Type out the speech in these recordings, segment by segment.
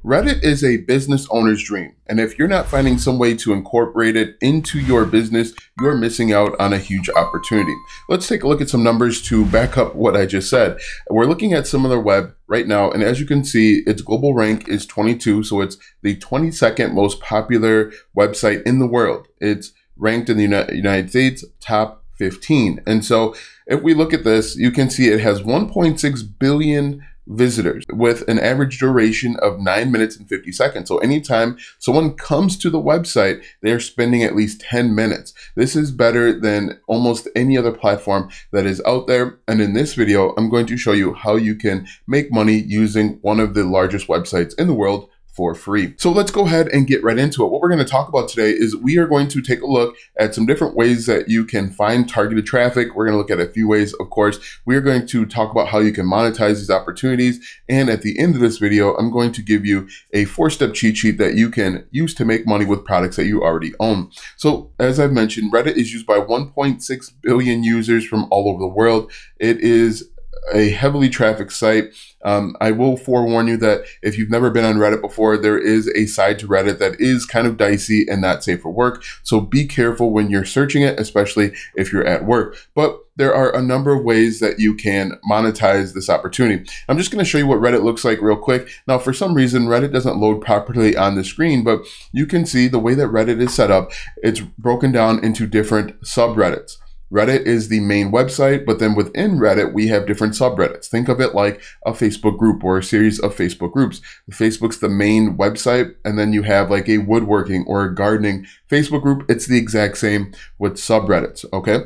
Reddit is a business owner's dream, and if you're not finding some way to incorporate it into your business, you're missing out on a huge opportunity. Let's take a look at some numbers to back up what I just said. We're looking at SimilarWeb right now, and as you can see, its global rank is 22, so it's the 22nd most popular website in the world. It's ranked in the United States top 15. And so if we look at this, you can see it has 1.6 billion visitors with an average duration of 9 minutes and 50 seconds. So anytime someone comes to the website, they're spending at least 10 minutes. This is better than almost any other platform that is out there. And in this video, I'm going to show you how you can make money using one of the largest websites in the world for free. So let's go ahead and get right into it. What we're going to talk about today is we are going to take a look at some different ways that you can find targeted traffic. We're going to look at a few ways, of course. We are going to talk about how you can monetize these opportunities. And at the end of this video, I'm going to give you a 4-step cheat sheet that you can use to make money with products that you already own. So as I've mentioned, Reddit is used by 1.6 billion users from all over the world. It is a heavily trafficked site. I will forewarn you that if you've never been on Reddit before, there is a side to Reddit that is kind of dicey and not safe for work. So be careful when you're searching it, especially if you're at work. But there are a number of ways that you can monetize this opportunity. I'm just going to show you what Reddit looks like real quick. Now, for some reason, Reddit doesn't load properly on the screen, but you can see the way that Reddit is set up. It's broken down into different subreddits. Reddit is the main website, but then within Reddit, we have different subreddits. Think of it like a Facebook group or a series of Facebook groups. Facebook's the main website, and then you have like a woodworking or a gardening Facebook group. It's the exact same with subreddits, okay?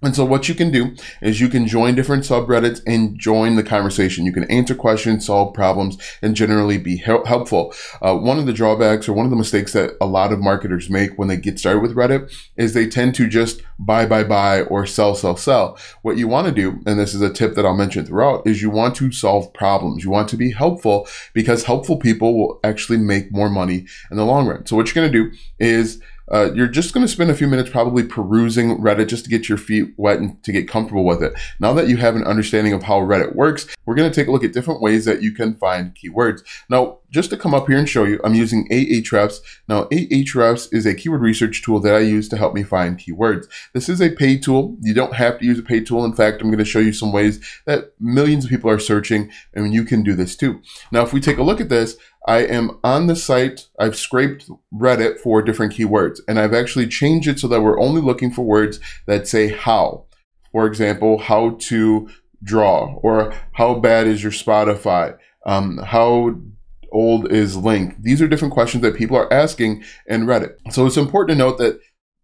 And so what you can do is you can join different subreddits and join the conversation. You can answer questions, solve problems, and generally be helpful. One of the drawbacks or one of the mistakes that a lot of marketers make when they get started with Reddit is they tend to just buy or sell. What you want to do, and this is a tip that I'll mention throughout, is you want to solve problems. You want to be helpful because helpful people will actually make more money in the long run. So what you're going to do is you're just going to spend a few minutes probably perusing Reddit just to get your feet wet and to get comfortable with it. Now that you have an understanding of how Reddit works, we're going to take a look at different ways that you can find keywords. Now, just to come up here and show you, I'm using Ahrefs. Now, Ahrefs is a keyword research tool that I use to help me find keywords. This is a paid tool. You don't have to use a paid tool. In fact, I'm going to show you some ways that millions of people are searching, and you can do this too. Now, if we take a look at this, I am on the site. I've scraped Reddit for different keywords, and I've actually changed it so that we're only looking for words that say how. For example, how to draw, or how bad is your Spotify? How old is Link? These are different questions that people are asking in Reddit. So it's important to note that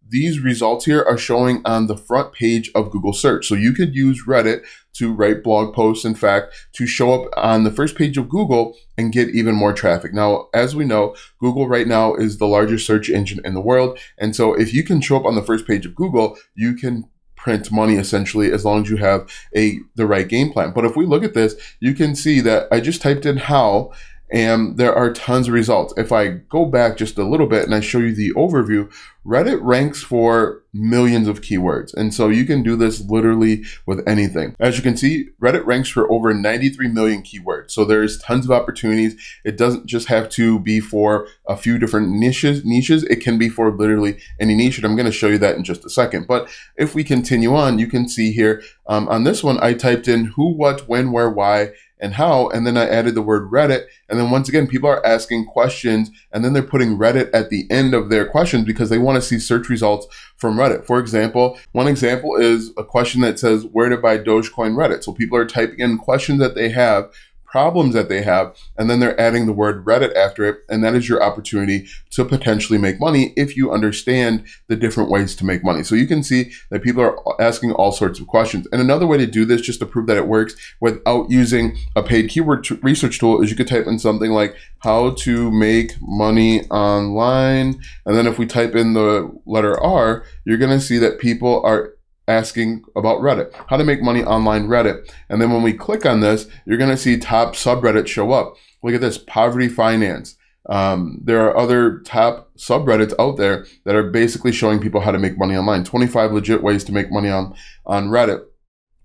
these results here are showing on the front page of Google search. So you could use Reddit to write blog posts, in fact, to show up on the first page of Google and get even more traffic. Now, as we know, Google right now is the largest search engine in the world. And so if you can show up on the first page of Google, you can print money essentially as long as you have the right game plan. But if we look at this, you can see that I just typed in how, and there are tons of results. If I go back just a little bit and I show you the overview, Reddit ranks for millions of keywords. And so you can do this literally with anything. As you can see, Reddit ranks for over 93 million keywords. So there's tons of opportunities. It doesn't just have to be for a few different niches. It can be for literally any niche. And I'm going to show you that in just a second. But if we continue on, you can see here on this one, I typed in who, what, when, where, why, and how, and then I added the word Reddit. And then once again, people are asking questions, and then they're putting Reddit at the end of their questions because they want to see search results from Reddit. For example, one example is a question that says where to buy Dogecoin Reddit. So people are typing in questions that they have, problems that they have, and then they're adding the word Reddit after it. And that is your opportunity to potentially make money if you understand the different ways to make money. So you can see that people are asking all sorts of questions. And another way to do this, just to prove that it works without using a paid keyword research tool, is you could type in something like how to make money online. And then if we type in the letter R, you're going to see that people are asking about Reddit, how to make money online Reddit. And then when we click on this, you're going to see top subreddits show up. Look at this, poverty finance. There are other top subreddits out there that are basically showing people how to make money online. 25 legit ways to make money on Reddit.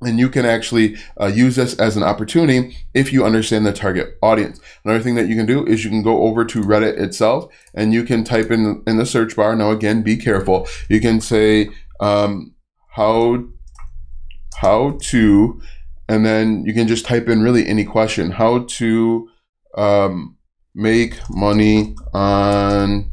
And you can actually use this as an opportunity if you understand the target audience. Another thing that you can do is you can go over to Reddit itself and you can type in the search bar. Now, again, be careful. You can say how to, and then you can just type in really any question. How to make money online,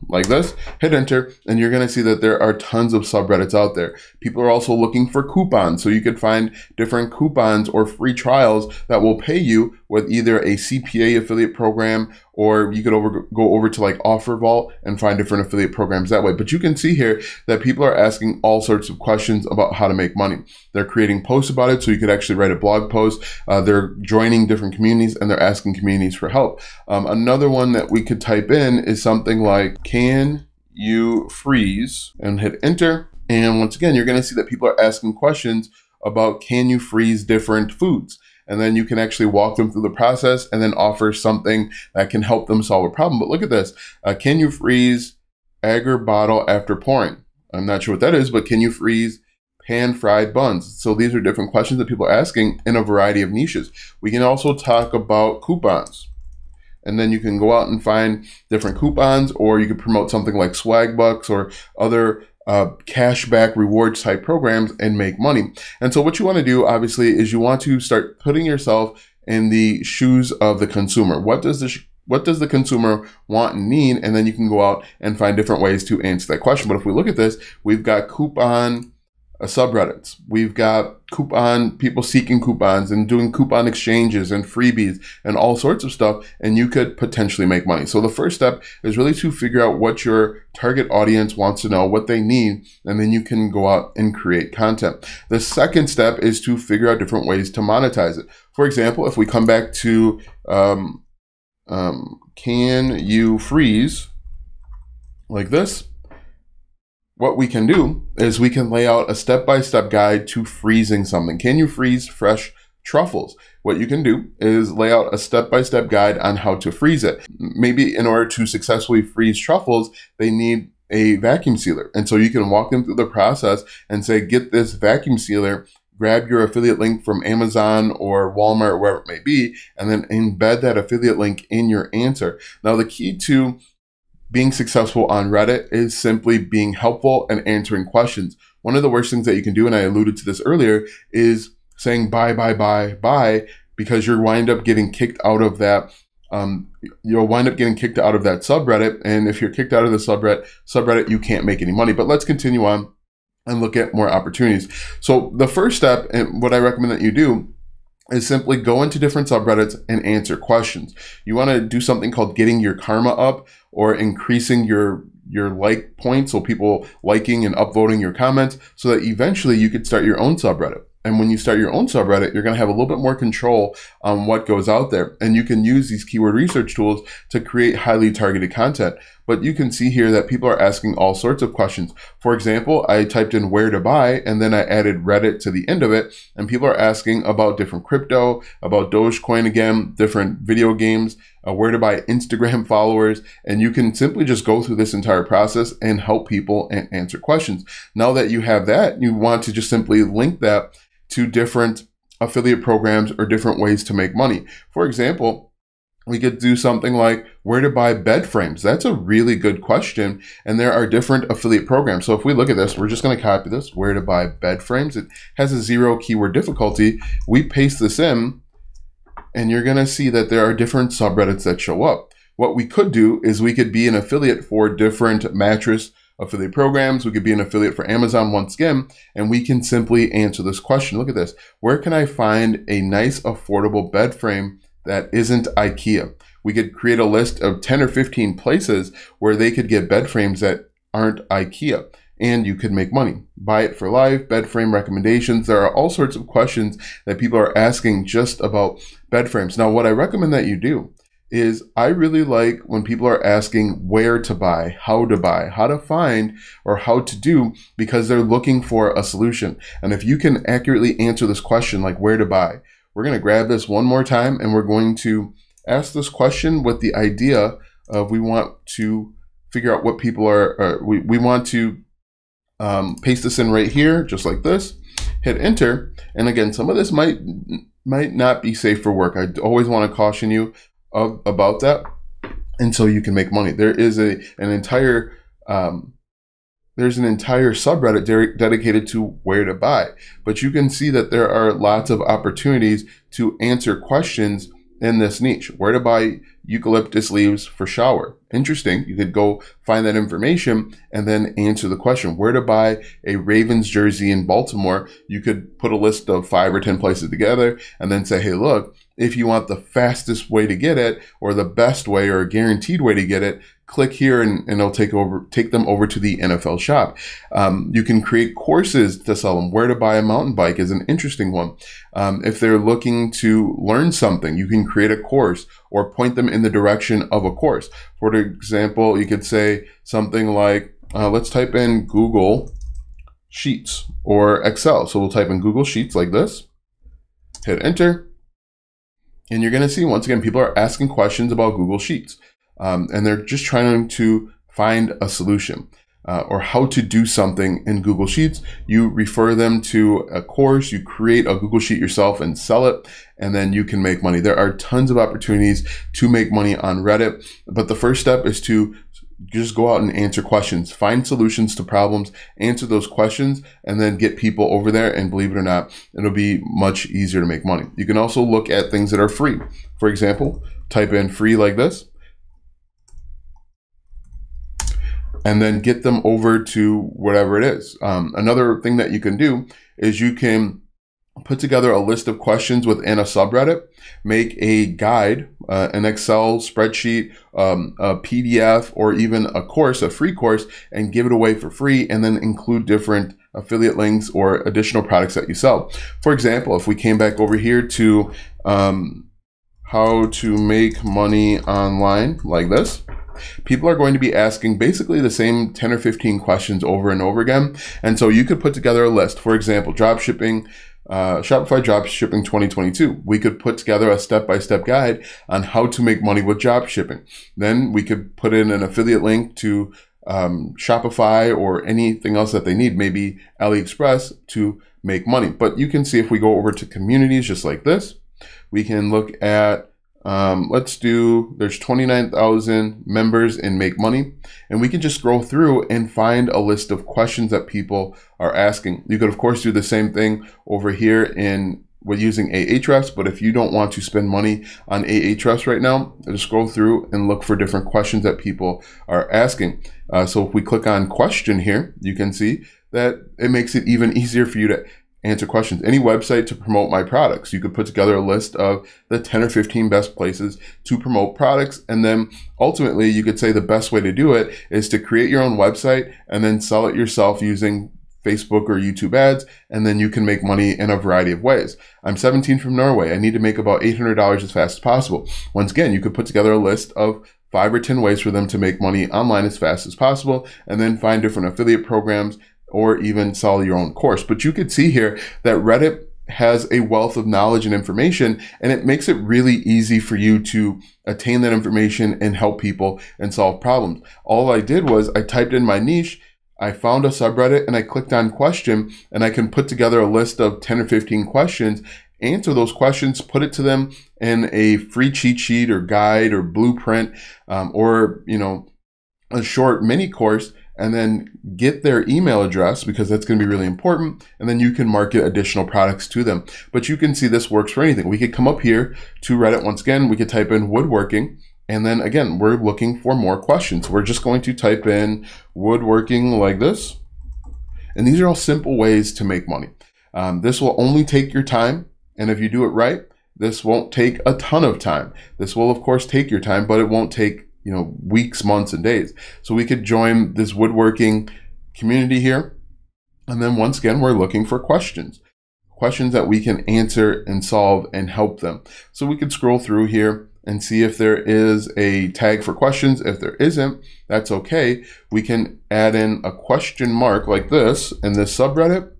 like this. Hit enter, and you're going to see that there are tons of subreddits out there. People are also looking for coupons, so you could find different coupons or free trials that will pay you with either a CPA affiliate program, or you could go over to like OfferVault and find different affiliate programs that way. But you can see here that people are asking all sorts of questions about how to make money. They're creating posts about it, so you could actually write a blog post. They're joining different communities and they're asking communities for help. Another one that we could type in is something like, can you freeze, and hit enter. And once again, you're going to see that people are asking questions about, can you freeze different foods? And then you can actually walk them through the process and then offer something that can help them solve a problem. But look at this. Can you freeze agar bottle after pouring? I'm not sure what that is, but can you freeze pan-fried buns? So these are different questions that people are asking in a variety of niches. We can also talk about coupons. And then you can go out and find different coupons, or you could promote something like Swagbucks or other cashback rewards type programs and make money. And so what you want to do, obviously, is you want to start putting yourself in the shoes of the consumer. What does the consumer want and need? And then you can go out and find different ways to answer that question. But if we look at this, we've got coupon subreddits. We've got people seeking coupons and doing coupon exchanges and freebies and all sorts of stuff, and you could potentially make money. So the first step is really to figure out what your target audience wants to know, what they need, and then you can go out and create content. The second step is to figure out different ways to monetize it. For example, if we come back to can you freeze, like this, what we can do is we can lay out a step-by-step guide to freezing something. Can you freeze fresh truffles? What you can do is lay out a step-by-step guide on how to freeze it. Maybe in order to successfully freeze truffles, they need a vacuum sealer. And so you can walk them through the process and say, get this vacuum sealer, grab your affiliate link from Amazon or Walmart, or wherever it may be, and then embed that affiliate link in your answer. Now, the key to being successful on Reddit is simply being helpful and answering questions. One of the worst things that you can do, and I alluded to this earlier, is saying buy, because you'll wind up getting kicked out of that. You'll wind up getting kicked out of that subreddit. And if you're kicked out of the subreddit, you can't make any money. But let's continue on and look at more opportunities. So the first step, and what I recommend that you do, is simply go into different subreddits and answer questions. You want to do something called getting your karma up, or increasing your like points, so people liking and upvoting your comments, so that eventually you could start your own subreddit. And when you start your own subreddit, you're going to have a little bit more control on what goes out there. And you can use these keyword research tools to create highly targeted content. But you can see here that people are asking all sorts of questions. For example, I typed in where to buy, and then I added Reddit to the end of it. And people are asking about different crypto, about Dogecoin again, different video games, where to buy Instagram followers. And you can simply just go through this entire process and help people and answer questions. Now that you have that, you want to just simply link that to different affiliate programs or different ways to make money. For example, we could do something like where to buy bed frames. That's a really good question. And there are different affiliate programs. So if we look at this, we're just going to copy this, where to buy bed frames. It has a 0 keyword difficulty. We paste this in, and you're going to see that there are different subreddits that show up. What we could do is we could be an affiliate for different mattress affiliate programs. We could be an affiliate for Amazon once again, and we can simply answer this question. Look at this. Where can I find a nice, affordable bed frame that isn't IKEA? We could create a list of 10 or 15 places where they could get bed frames that aren't IKEA, and you could make money. Buy it for life, bed frame recommendations. There are all sorts of questions that people are asking just about bed frames. Now, what I recommend that you do is I really like when people are asking where to buy, how to find, or how to do, because they're looking for a solution. And if you can accurately answer this question, like where to buy, we're going to grab this one more time, and we're going to ask this question with the idea of we want to figure out what people are, we want to paste this in right here, just like this. hit enter. And again, some of this might not be safe for work. I always want to caution you about that until you can make money. There is an entire subreddit dedicated to where to buy, but you can see that there are lots of opportunities to answer questions in this niche. Where to buy eucalyptus leaves for shower. Interesting. You could go find that information and then answer the question. Where to buy a Ravens jersey in Baltimore. You could put a list of 5 or 10 places together and then say, hey, look, if you want the fastest way to get it, or the best way, or a guaranteed way to get it, click here and it'll take them over to the NFL shop. You can create courses to sell them. Where to buy a mountain bike is an interesting one. If they're looking to learn something, you can create a course or point them in the direction of a course. For example, you could say something like, let's type in Google Sheets or Excel. So we'll type in Google Sheets like this, hit enter. And you're going to see, once again, people are asking questions about Google Sheets. And they're just trying to find a solution or how to do something in Google Sheets. You refer them to a course, you create a Google Sheet yourself and sell it, and then you can make money. There are tons of opportunities to make money on Reddit, but the first step is to just go out and answer questions, find solutions to problems, answer those questions, and then get people over there. And believe it or not, it'll be much easier to make money. You can also look at things that are free. For example, type in free like this, and then get them over to whatever it is. Another thing that you can do is you can put together a list of questions within a subreddit, make a guide, an Excel spreadsheet, a PDF, or even a course, a free course, and give it away for free, and then include different affiliate links or additional products that you sell. For example, if we came back over here to how to make money online like this, people are going to be asking basically the same 10 or 15 questions over and over again. And so you could put together a list. For example, dropshipping, Shopify dropshipping 2022. We could put together a step-by-step guide on how to make money with dropshipping. Then we could put in an affiliate link to Shopify or anything else that they need, maybe AliExpress, to make money. But you can see, if we go over to communities just like this, we can look at there's 29,000 members in Make Money, and we can just scroll through and find a list of questions that people are asking. You could, of course, do the same thing over here with using Ahrefs, but if you don't want to spend money on Ahrefs right now, just scroll through and look for different questions that people are asking. So if we click on question here, you can see that it makes it even easier for you to answer questions. Any website to promote my products. You could put together a list of the 10 or 15 best places to promote products. And then ultimately you could say the best way to do it is to create your own website and then sell it yourself using Facebook or YouTube ads. And then you can make money in a variety of ways. I'm 17 from Norway. I need to make about $800 as fast as possible. Once again, you could put together a list of 5 or 10 ways for them to make money online as fast as possible, and then find different affiliate programs or even sell your own course. But you could see here that Reddit has a wealth of knowledge and information, and it makes it really easy for you to attain that information and help people and solve problems. All I did was I typed in my niche, I found a subreddit, and I clicked on question, and I can put together a list of 10 or 15 questions, answer those questions, put it to them in a free cheat sheet or guide or blueprint, or a short mini course, and then get their email address, because that's going to be really important. And then you can market additional products to them. But you can see this works for anything. We could come up here to Reddit. Once again, we could type in woodworking. And then again, we're looking for more questions. We're just going to type in woodworking like this. And these are all simple ways to make money. This will only take your time. And if you do it right, this won't take a ton of time. This will, of course, take your time, but it won't take weeks, months, and days. So we could join this woodworking community here. And then once again, we're looking for questions that we can answer and solve and help them. So we could scroll through here and see if there is a tag for questions. If there isn't, that's okay. We can add in a question mark like this in this subreddit,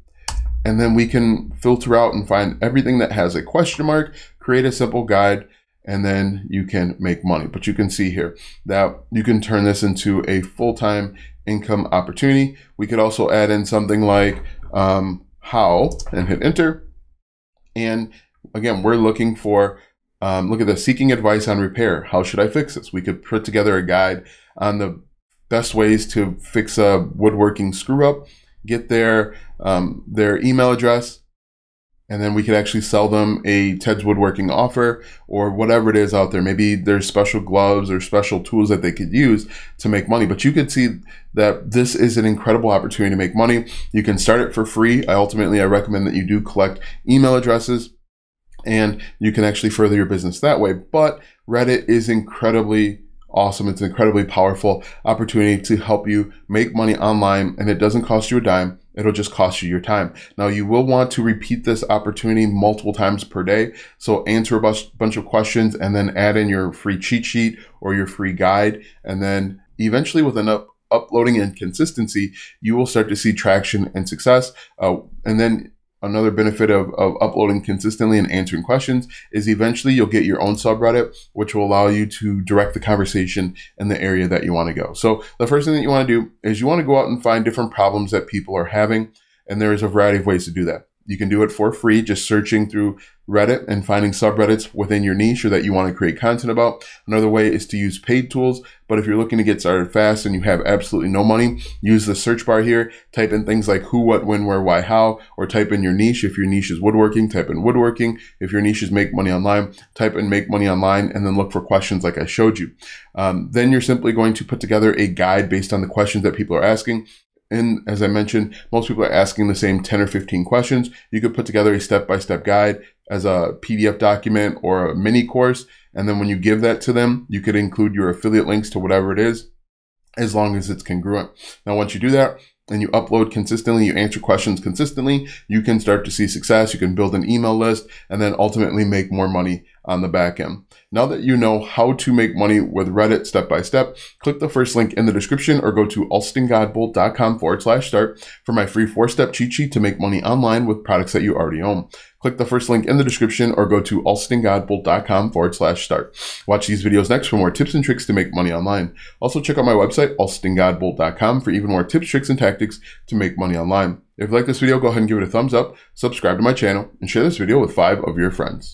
and then we can filter out and find everything that has a question mark, create a simple guide, and then you can make money. But you can see here that you can turn this into a full-time income opportunity. We could also add in something like how and hit enter. And again, we're looking for, look at this, seeking advice on repair. How should I fix this? We could put together a guide on the best ways to fix a woodworking screw up, get their email address, and then we could actually sell them a Ted's Woodworking offer or whatever it is out there. Maybe there's special gloves or special tools that they could use to make money. But you could see that this is an incredible opportunity to make money. You can start it for free. I recommend that you do collect email addresses, and you can actually further your business that way. But Reddit is incredibly awesome. It's an incredibly powerful opportunity to help you make money online, and it doesn't cost you a dime. It'll just cost you your time. Now, you will want to repeat this opportunity multiple times per day. So answer a bunch of questions and then add in your free cheat sheet or your free guide. And then eventually, with enough uploading and consistency, you will start to see traction and success. And then another benefit of uploading consistently and answering questions is eventually you'll get your own subreddit, which will allow you to direct the conversation in the area that you want to go. So the first thing that you want to do is you want to go out and find different problems that people are having. And there is a variety of ways to do that. You can do it for free, just searching through Reddit and finding subreddits within your niche or that you want to create content about. Another way is to use paid tools. But if you're looking to get started fast and you have absolutely no money, use the search bar here, type in things like who, what, when, where, why, how, or type in your niche. If your niche is woodworking, type in woodworking. If your niche is make money online, type in make money online, and then look for questions like I showed you. Then you're simply going to put together a guide based on the questions that people are asking. And as I mentioned, most people are asking the same 10 or 15 questions. You could put together a step-by-step guide as a PDF document or a mini course. And then when you give that to them, you could include your affiliate links to whatever it is, as long as it's congruent. Now, once you do that and you upload consistently, you answer questions consistently, you can start to see success. You can build an email list and then ultimately make more money on the back end. Now that you know how to make money with Reddit step by step, click the first link in the description or go to alstongodbolt.com/start for my free 4-step cheat sheet to make money online with products that you already own. Click the first link in the description or go to alstongodbolt.com/start. Watch these videos next for more tips and tricks to make money online. Also check out my website, alstongodbolt.com, for even more tips, tricks, and tactics to make money online. If you like this video, go ahead and give it a thumbs up, subscribe to my channel, and share this video with 5 of your friends.